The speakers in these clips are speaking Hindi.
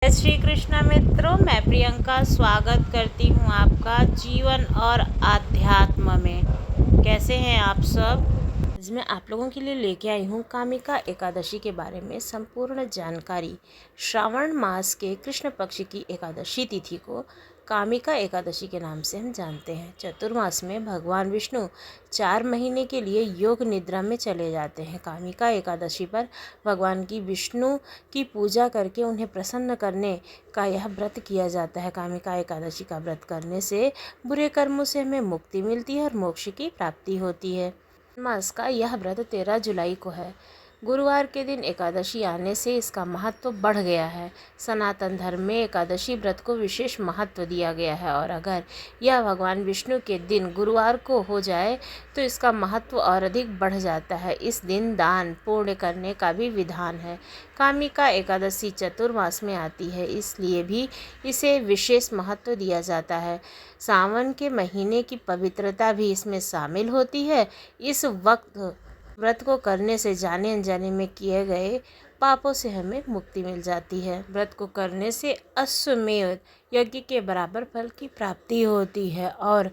जय श्री कृष्ण मित्रों, मैं प्रियंका स्वागत करती हूँ आपका जीवन और आध्यात्म में। कैसे हैं आप सब? आज मैं आप लोगों के लिए लेके आई हूँ कामिका एकादशी के बारे में संपूर्ण जानकारी। श्रावण मास के कृष्ण पक्ष की एकादशी तिथि को कामिका एकादशी के नाम से हम जानते हैं। चतुर्मास में भगवान विष्णु 4 महीने के लिए योग निद्रा में चले जाते हैं। कामिका एकादशी पर भगवान की विष्णु की पूजा करके उन्हें प्रसन्न करने का यह व्रत किया जाता है। कामिका एकादशी का व्रत करने से बुरे कर्मों से हमें मुक्ति मिलती है और मोक्ष की प्राप्ति होती है। मास का यह व्रत 13 जुलाई को है। गुरुवार के दिन एकादशी आने से इसका महत्व बढ़ गया है। सनातन धर्म में एकादशी व्रत को विशेष महत्व दिया गया है और अगर यह भगवान विष्णु के दिन गुरुवार को हो जाए तो इसका महत्व और अधिक बढ़ जाता है। इस दिन दान पुण्य करने का भी विधान है। कामिका एकादशी चतुर्मास में आती है, इसलिए भी इसे विशेष महत्व दिया जाता है। सावन के महीने की पवित्रता भी इसमें शामिल होती है। इस वक्त व्रत को करने से जाने अनजाने में किए गए पापों से हमें मुक्ति मिल जाती है। व्रत को करने से अश्वमेध यज्ञ के बराबर फल की प्राप्ति होती है और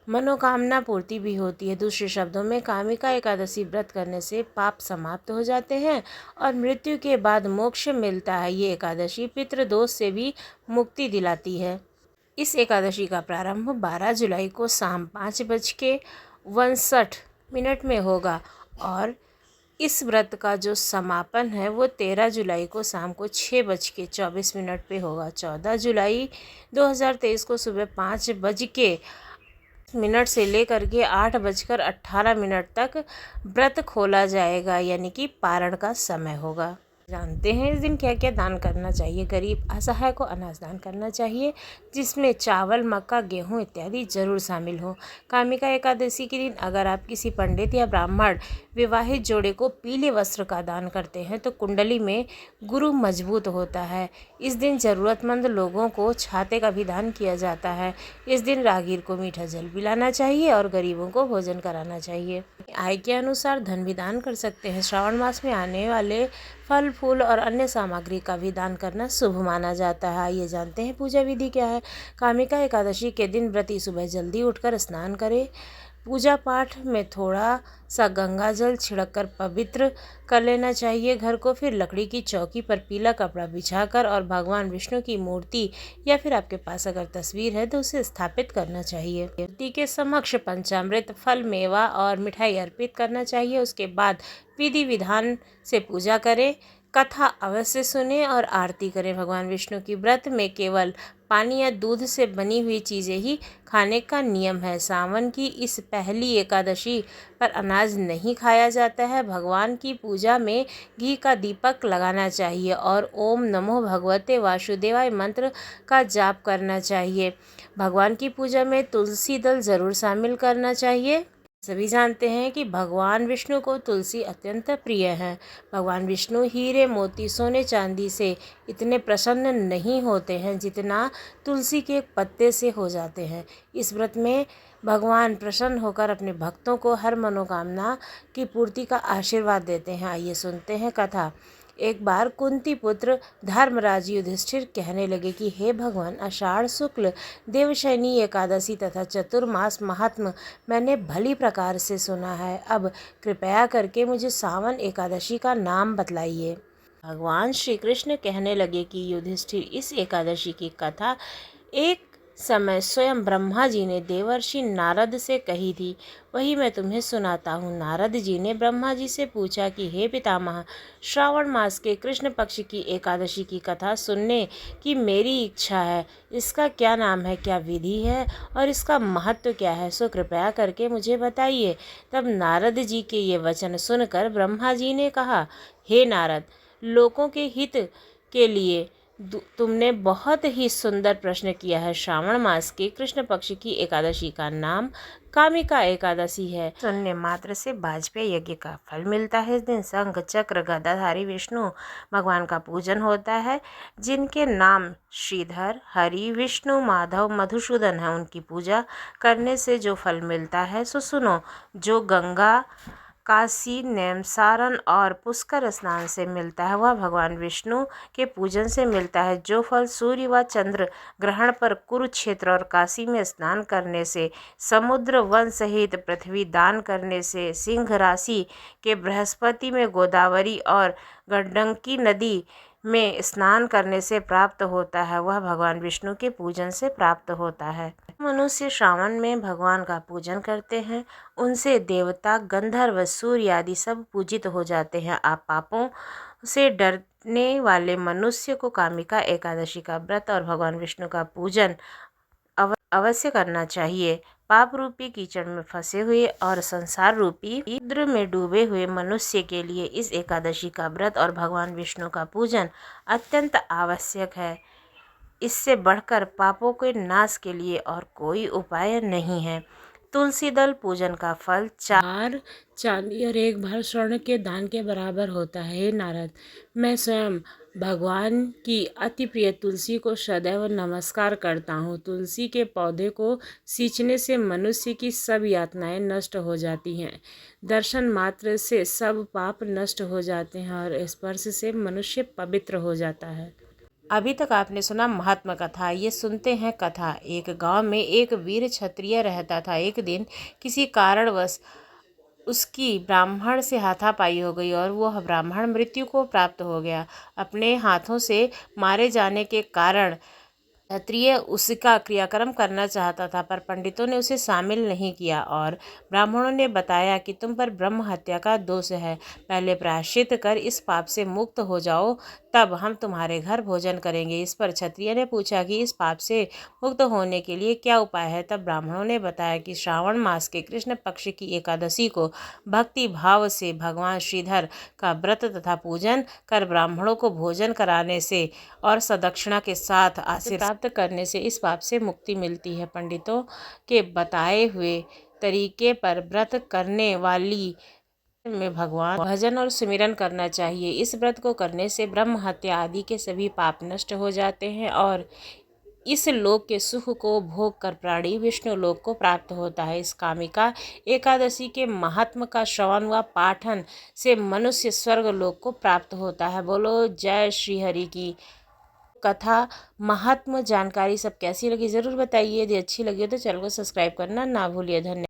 मनोकामना पूर्ति भी होती है। दूसरे शब्दों में कामिका एकादशी व्रत करने से पाप समाप्त हो जाते हैं और मृत्यु के बाद मोक्ष मिलता है। ये एकादशी पितृदोष से भी मुक्ति दिलाती है। इस एकादशी का प्रारंभ 12 जुलाई को शाम 5:61 में होगा और इस व्रत का जो समापन है वो 13 जुलाई को शाम को 6:24 पे होगा। 14 जुलाई 2023 को सुबह 5:00 से लेकर के 8:18 तक व्रत खोला जाएगा, यानी कि पारण का समय होगा। जानते हैं इस दिन क्या क्या दान करना चाहिए। गरीब असहाय को अनाज दान करना चाहिए, जिसमें चावल, मक्का, गेहूं इत्यादि जरूर शामिल हो। कामिका एकादशी के दिन अगर आप किसी पंडित या ब्राह्मण विवाहित जोड़े को पीले वस्त्र का दान करते हैं तो कुंडली में गुरु मजबूत होता है। इस दिन ज़रूरतमंद लोगों को छाते का भी दान किया जाता है। इस दिन राहगीर को मीठा जल पिलाना चाहिए और गरीबों को भोजन कराना चाहिए। आय के अनुसार धन भी दान कर सकते हैं। श्रावण मास में आने वाले फल, फूल और अन्य सामग्री का भी दान करना शुभ माना जाता है। आइए जानते हैं पूजा विधि क्या है। कामिका एकादशी के दिन व्रती सुबह जल्दी उठकर स्नान करें। पूजा पाठ में थोड़ा सा गंगा जल छिड़क कर पवित्र कर लेना चाहिए घर को। फिर लकड़ी की चौकी पर पीला कपड़ा बिछाकर और भगवान विष्णु की मूर्ति या फिर आपके पास अगर तस्वीर है तो उसे स्थापित करना चाहिए। मूर्ति के समक्ष पंचामृत, फल, मेवा और मिठाई अर्पित करना चाहिए। उसके बाद विधि विधान से पूजा करें, कथा अवश्य सुने और आरती करें। भगवान विष्णु की व्रत में केवल पानी या दूध से बनी हुई चीज़ें ही खाने का नियम है। सावन की इस पहली एकादशी पर अनाज नहीं खाया जाता है। भगवान की पूजा में घी का दीपक लगाना चाहिए और ओम नमो भगवते वासुदेवाय मंत्र का जाप करना चाहिए। भगवान की पूजा में तुलसी दल ज़रूर शामिल करना चाहिए। सभी जानते हैं कि भगवान विष्णु को तुलसी अत्यंत प्रिय है। भगवान विष्णु हीरे, मोती, सोने, चांदी से इतने प्रसन्न नहीं होते हैं जितना तुलसी के एक पत्ते से हो जाते हैं। इस व्रत में भगवान प्रसन्न होकर अपने भक्तों को हर मनोकामना की पूर्ति का आशीर्वाद देते हैं। आइए सुनते हैं कथा। एक बार कुंती पुत्र धर्मराज युधिष्ठिर कहने लगे कि हे भगवान, आषाढ़ शुक्ल देवशयनी एकादशी तथा चतुर्मास महात्म मैंने भली प्रकार से सुना है। अब कृपया करके मुझे सावन एकादशी का नाम बतलाइए। भगवान श्री कृष्ण कहने लगे कि युधिष्ठिर, इस एकादशी की कथा एक समय स्वयं ब्रह्मा जी ने देवर्षि नारद से कही थी, वही मैं तुम्हें सुनाता हूँ। नारद जी ने ब्रह्मा जी से पूछा कि हे पितामह, श्रावण मास के कृष्ण पक्ष की एकादशी की कथा सुनने की मेरी इच्छा है। इसका क्या नाम है, क्या विधि है और इसका महत्व क्या है, सो कृपया करके मुझे बताइए। तब नारद जी के ये वचन सुनकर ब्रह्मा जी ने कहा, हे नारद, लोगों के हित के लिए तुमने बहुत ही सुंदर प्रश्न किया है। श्रावण मास के कृष्ण पक्ष की एकादशी का नाम कामिका एकादशी है। सुनने मात्र से वाजपेयी यज्ञ का फल मिलता है। इस दिन शंख, चक्र, गदाधारी विष्णु भगवान का पूजन होता है। जिनके नाम श्रीधर, हरि, विष्णु, माधव, मधुसूदन है, उनकी पूजा करने से जो फल मिलता है सो सुनो। जो गंगा काशी, नैमिषारण्य और पुष्कर स्नान से मिलता है वह भगवान विष्णु के पूजन से मिलता है। जो फल सूर्य व चंद्र ग्रहण पर कुरुक्षेत्र और काशी में स्नान करने से, समुद्र वन सहित पृथ्वी दान करने से, सिंह राशि के बृहस्पति में गोदावरी और गंडकी नदी में स्नान करने से प्राप्त होता है वह भगवान विष्णु के पूजन से प्राप्त होता है। मनुष्य श्रावण में भगवान का पूजन करते हैं, उनसे देवता, गंधर्व, सूर्य आदि सब पूजित हो जाते हैं। आप पापों से डरने वाले मनुष्य को कामिका एकादशी का व्रत और भगवान विष्णु का पूजन अवश्य करना चाहिए। पाप रूपी कीचड़ में फंसे हुए और संसार रूपी समुद्र में डूबे हुए मनुष्य के लिए इस एकादशी का व्रत और भगवान विष्णु का पूजन अत्यंत आवश्यक है। इससे बढ़कर पापों के नाश के लिए और कोई उपाय नहीं है। तुलसी दल पूजन का फल 4 चांदी और 1 भर स्वर्ण के दान के बराबर होता है। हे नारद, मैं स्वयं भगवान की अति प्रिय तुलसी को सदैव नमस्कार करता हूँ। तुलसी के पौधे को सींचने से मनुष्य की सब यातनाएं नष्ट हो जाती हैं। दर्शन मात्र से सब पाप नष्ट हो जाते हैं और स्पर्श से मनुष्य पवित्र हो जाता है। अभी तक आपने सुना महात्मा कथा। ये सुनते हैं कथा। एक गांव में एक वीर क्षत्रिय रहता था। एक दिन किसी कारणवश उसकी ब्राह्मण से हाथापाई हो गई और वह ब्राह्मण मृत्यु को प्राप्त हो गया। अपने हाथों से मारे जाने के कारण क्षत्रिय उसका क्रियाक्रम करना चाहता था, पर पंडितों ने उसे शामिल नहीं किया और ब्राह्मणों ने बताया कि तुम पर ब्रह्म हत्या का दोष है। पहले प्रायश्चित कर इस पाप से मुक्त हो जाओ, तब हम तुम्हारे घर भोजन करेंगे। इस पर क्षत्रिय ने पूछा कि इस पाप से मुक्त होने के लिए क्या उपाय है। तब ब्राह्मणों ने बताया कि श्रावण मास के कृष्ण पक्ष की एकादशी को भक्ति भाव से भगवान श्रीधर का व्रत तथा पूजन कर ब्राह्मणों को भोजन कराने से और सदक्षिणा के साथ आशीर्वाद प्राप्त करने से इस पाप से मुक्ति मिलती है। पंडितों के बताए हुए तरीके पर व्रत करने वाली में भगवान भजन और सुमिरन करना चाहिए। इस व्रत को करने से ब्रह्म हत्या आदि के सभी पाप नष्ट हो जाते हैं और इस लोक के सुख को भोग कर प्राणी विष्णु लोक को प्राप्त होता है। इस कामिका एकादशी के महात्म का श्रवण व पाठन से मनुष्य स्वर्ग लोक को प्राप्त होता है। बोलो जय श्री हरि की। कथा महात्म जानकारी सब कैसी लगी ज़रूर बताइए। यदि अच्छी लगी हो तो चैनल को सब्सक्राइब करना ना भूलिए। धन्यवाद।